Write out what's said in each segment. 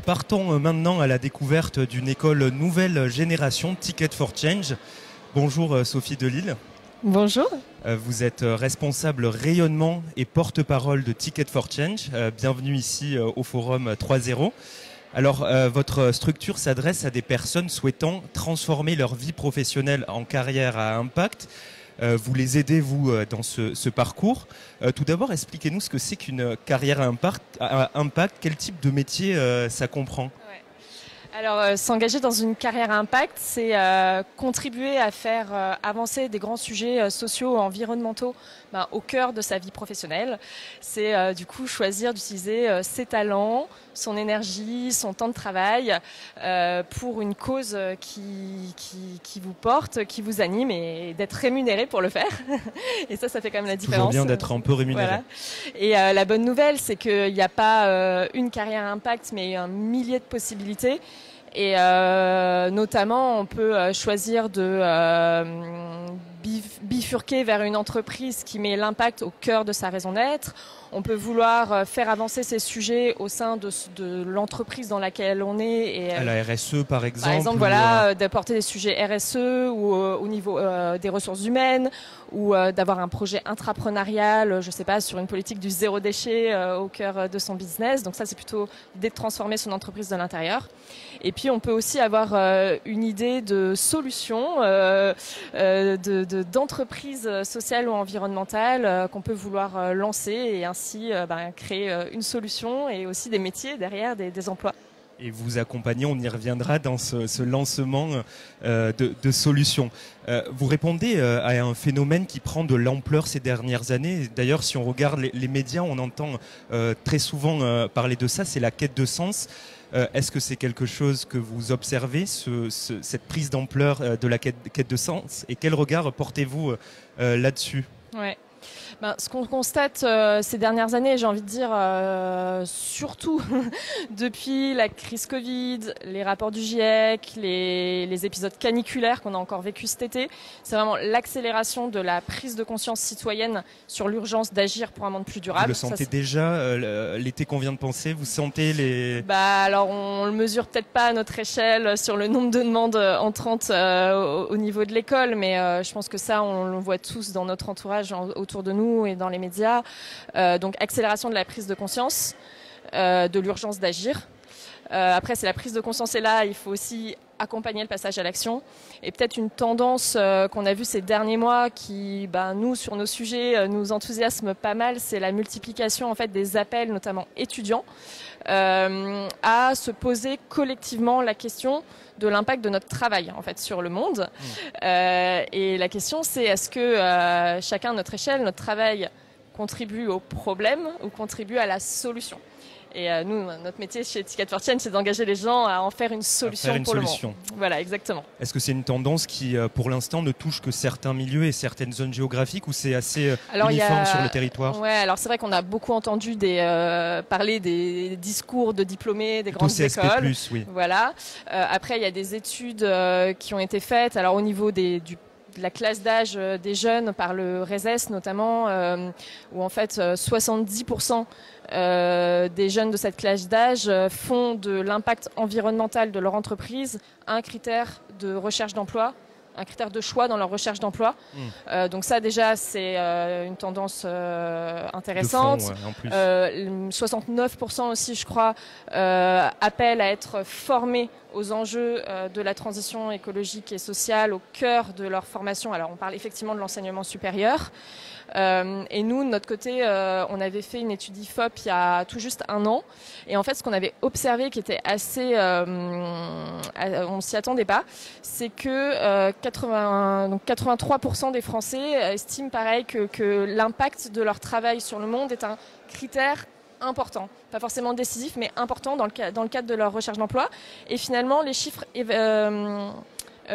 Partons maintenant à la découverte d'une école nouvelle génération, Ticket for Change. Bonjour Sophie Delisle. Bonjour. Vous êtes responsable rayonnement et porte-parole de Ticket for Change. Bienvenue ici au Forum 3.0. Alors, votre structure s'adresse à des personnes souhaitant transformer leur vie professionnelle en carrière à impact. Vous les aidez, vous, dans ce parcours. Tout d'abord, expliquez-nous ce que c'est qu'une carrière à impact. Quel type de métier ça comprend ? Alors, s'engager dans une carrière à impact, c'est contribuer à faire avancer des grands sujets sociaux, environnementaux au cœur de sa vie professionnelle. C'est du coup choisir d'utiliser ses talents, son énergie, son temps de travail pour une cause qui vous porte, qui vous anime et d'être rémunéré pour le faire. Et ça fait quand même la différence. Toujours bien d'être un peu rémunéré. Voilà. Et la bonne nouvelle, c'est qu'il n'y a pas une carrière à impact, mais un millier de possibilités. Et notamment, on peut choisir de bifurquer vers une entreprise qui met l'impact au cœur de sa raison d'être. On peut vouloir faire avancer ces sujets au sein de l'entreprise dans laquelle on est. Et, à la RSE, par exemple. Par exemple, voilà, d'apporter des sujets RSE ou au niveau des ressources humaines ou d'avoir un projet intrapreneurial, je ne sais pas, sur une politique du zéro déchet au cœur de son business. Donc ça, c'est plutôt l'idée de transformer son entreprise de l'intérieur. Et puis, on peut aussi avoir une idée de solution, d'entreprise sociale ou environnementale qu'on peut vouloir lancer et ainsi créer une solution et aussi des métiers derrière, des emplois. Et vous accompagnez, on y reviendra dans ce lancement de solutions. Vous répondez à un phénomène qui prend de l'ampleur ces dernières années. D'ailleurs, si on regarde les médias, on entend très souvent parler de ça, c'est la quête de sens. Est-ce que c'est quelque chose que vous observez, cette prise d'ampleur de la quête de sens? Et quel regard portez-vous là-dessus? Ouais. Ce qu'on constate ces dernières années, j'ai envie de dire surtout depuis la crise Covid, les rapports du GIEC, les épisodes caniculaires qu'on a encore vécu cet été, c'est vraiment l'accélération de la prise de conscience citoyenne sur l'urgence d'agir pour un monde plus durable. Vous le sentez déjà, l'été qu'on vient de penser, vous sentez les... Alors on le mesure peut-être pas à notre échelle sur le nombre de demandes entrantes au niveau de l'école, mais je pense que ça on le voit tous dans notre entourage autour de nous et dans les médias. Donc accélération de la prise de conscience, de l'urgence d'agir. Après, c'est la prise de conscience est là, il faut aussi accompagner le passage à l'action. Et peut-être une tendance qu'on a vue ces derniers mois qui, nous, sur nos sujets, nous enthousiasme pas mal, c'est la multiplication en fait des appels, notamment étudiants, à se poser collectivement la question de l'impact de notre travail en fait sur le monde. Et la question, c'est est-ce que chacun à notre échelle, notre travail contribue au problème ou contribue à la solution? Et nous, notre métier chez Ticket for Change, c'est d'engager les gens à en faire une solution pour le monde. Voilà, exactement. Est-ce que c'est une tendance qui, pour l'instant, ne touche que certains milieux et certaines zones géographiques, ou c'est assez uniforme sur le territoire? Ouais, alors c'est vrai qu'on a beaucoup entendu parler des discours de diplômés des grandes écoles. Oui. Voilà. Après, il y a des études qui ont été faites. Alors au niveau de la classe d'âge des jeunes par le RESES notamment, où en fait 70% des jeunes de cette classe d'âge font de l'impact environnemental de leur entreprise un critère de recherche d'emploi, un critère de choix dans leur recherche d'emploi. Donc ça déjà c'est une tendance intéressante. De fond, en plus. 69% aussi je crois appellent à être formés aux enjeux de la transition écologique et sociale au cœur de leur formation. Alors on parle effectivement de l'enseignement supérieur. Et nous, de notre côté, on avait fait une étude IFOP il y a tout juste 1 an. Et en fait, ce qu'on avait observé qui était assez... on s'y attendait pas, c'est que 83% des Français estiment pareil que l'impact de leur travail sur le monde est un critère important, pas forcément décisif, mais important dans le cadre de leur recherche d'emploi. Et finalement, les chiffres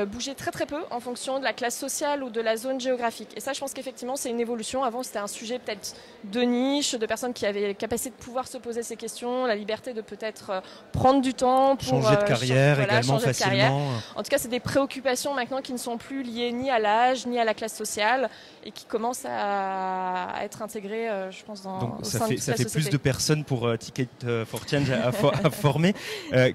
bouger très très peu en fonction de la classe sociale ou de la zone géographique. Et ça, je pense qu'effectivement, c'est une évolution. Avant, c'était un sujet peut-être de niche, de personnes qui avaient la capacité de pouvoir se poser ces questions, la liberté de peut-être prendre du temps pour changer de carrière également facilement. En tout cas, c'est des préoccupations maintenant qui ne sont plus liées ni à l'âge, ni à la classe sociale et qui commencent à être intégrées, je pense, Donc, au ça sein fait, de toute ça la fait société. plus de personnes pour Ticket for Change à former.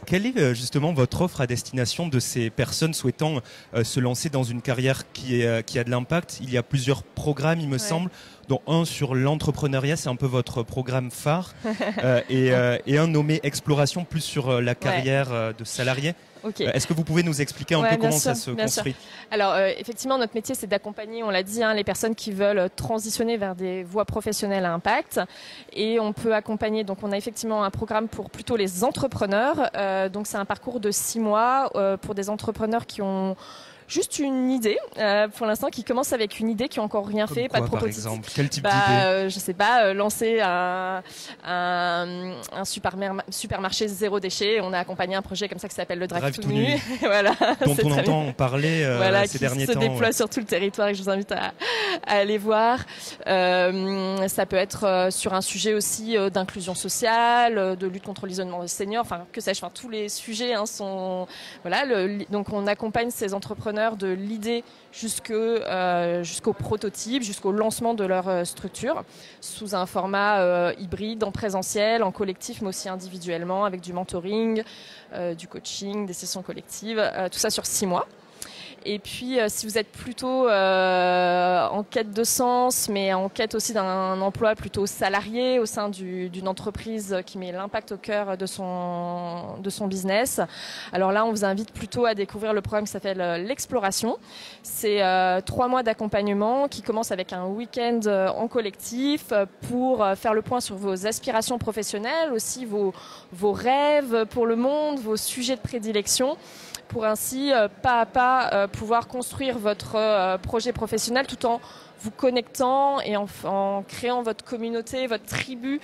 Quelle est justement votre offre à destination de ces personnes souhaitant se lancer dans une carrière qui a de l'impact? Il y a plusieurs programmes, il me semble, dont un sur l'entrepreneuriat, c'est un peu votre programme phare, et un nommé Exploration, plus sur la carrière de salarié. Okay. Est-ce que vous pouvez nous expliquer un peu comment ça se construit? Alors effectivement, notre métier, c'est d'accompagner, on l'a dit, les personnes qui veulent transitionner vers des voies professionnelles à impact. Et on peut accompagner, donc on a effectivement un programme pour plutôt les entrepreneurs. Donc c'est un parcours de 6 mois pour des entrepreneurs qui ont juste une idée, pour l'instant, qui commence avec une idée, qui n'a encore rien fait, quoi, pas de prototype. Par exemple, quel type d'idée? Je sais pas, lancer un supermarché zéro déchet. On a accompagné un projet comme ça qui s'appelle le Drive to Nu. Voilà, dont on entend parler ces derniers temps. Qui se déploie sur tout le territoire et que je vous invite à aller voir. Ça peut être sur un sujet aussi d'inclusion sociale, de lutte contre l'isolement des seniors, enfin que sais-je, tous les sujets sont... Voilà, donc on accompagne ces entrepreneurs de l'idée jusqu'au prototype, jusqu'au lancement de leur structure, sous un format hybride, en présentiel, en collectif, mais aussi individuellement, avec du mentoring, du coaching, des sessions collectives, tout ça sur 6 mois. Et puis, si vous êtes plutôt en quête de sens, mais en quête aussi d'un emploi plutôt salarié au sein d'une entreprise qui met l'impact au cœur de son business, alors là, on vous invite plutôt à découvrir le programme qui s'appelle l'Exploration. C'est 3 mois d'accompagnement qui commence avec un week-end en collectif pour faire le point sur vos aspirations professionnelles, aussi vos rêves pour le monde, vos sujets de prédilection, pour ainsi, pas à pas, pouvoir construire votre projet professionnel tout en vous connectant et en créant votre communauté, votre tribu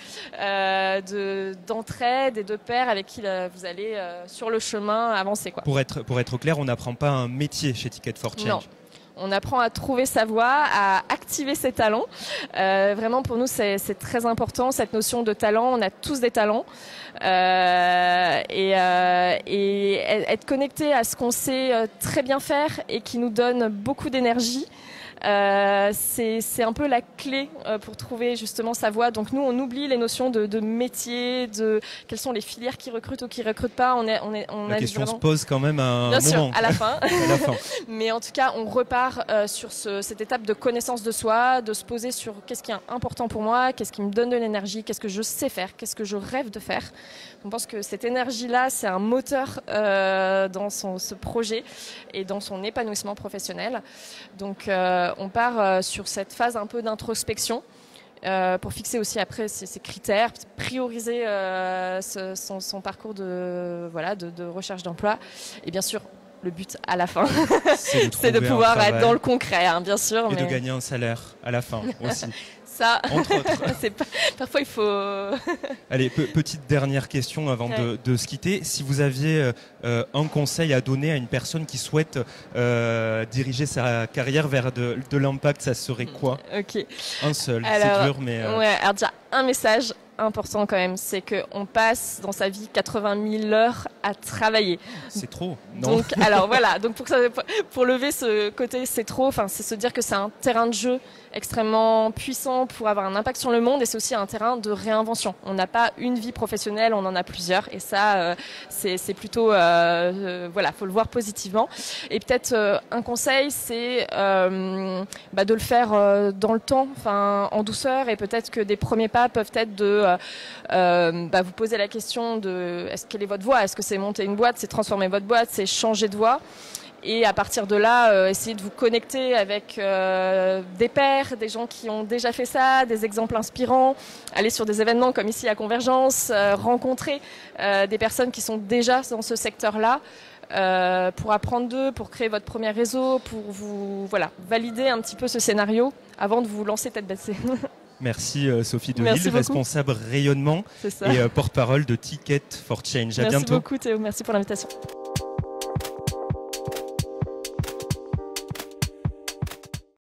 d'entraide et de pairs avec qui vous allez sur le chemin avancer, quoi. Pour être clair, on n'apprend pas un métier chez Ticket for Change. Non. On apprend à trouver sa voie, à activer ses talents. Vraiment, pour nous, c'est très important, cette notion de talent. On a tous des talents. Et être connecté à ce qu'on sait très bien faire et qui nous donne beaucoup d'énergie, c'est un peu la clé pour trouver justement sa voie. Donc nous, on oublie les notions de métier, de quelles sont les filières qui recrutent ou qui recrutent pas. La question se pose quand même à un bien moment. Sûr, à la fin. À la fin. Mais en tout cas, on repart sur cette étape de connaissance de soi, de se poser sur qu'est-ce qui est important pour moi, qu'est-ce qui me donne de l'énergie, qu'est-ce que je sais faire, qu'est-ce que je rêve de faire. On pense que cette énergie-là, c'est un moteur dans ce projet et dans son épanouissement professionnel. Donc on part sur cette phase un peu d'introspection pour fixer aussi après ses critères, prioriser son parcours de recherche d'emploi. Et bien sûr, le but à la fin, c'est de pouvoir être dans le concret, bien sûr. Et de gagner un salaire à la fin aussi. Ça, entre autres. Parfois, il faut... Allez, petite dernière question avant de se quitter. Si vous aviez un conseil à donner à une personne qui souhaite diriger sa carrière vers de l'impact, ça serait quoi? Ok. Un seul, c'est dur, mais... Ouais, alors déjà, un message important quand même, c'est qu'on passe dans sa vie 80 000 heures à travailler. C'est trop, non? Donc, alors voilà, donc pour lever ce côté c'est trop, c'est se dire que c'est un terrain de jeu extrêmement puissant pour avoir un impact sur le monde, et c'est aussi un terrain de réinvention. On n'a pas une vie professionnelle, on en a plusieurs, et ça c'est plutôt voilà, faut le voir positivement. Et peut-être un conseil, c'est de le faire dans le temps, en douceur, et peut-être que des premiers pas peuvent être de vous poser la question de quelle est votre voie, est-ce que c'est monter une boîte, c'est transformer votre boîte, c'est changer de voie. Et à partir de là, essayez de vous connecter avec des pairs, des gens qui ont déjà fait ça, des exemples inspirants, aller sur des événements comme ici à Convergence, rencontrer des personnes qui sont déjà dans ce secteur-là, pour apprendre d'eux, pour créer votre premier réseau, pour vous valider un petit peu ce scénario avant de vous lancer tête baissée. Merci Sophie Delisle, responsable rayonnement et porte-parole de Ticket for Change. À bientôt. Merci beaucoup Théo, merci pour l'invitation.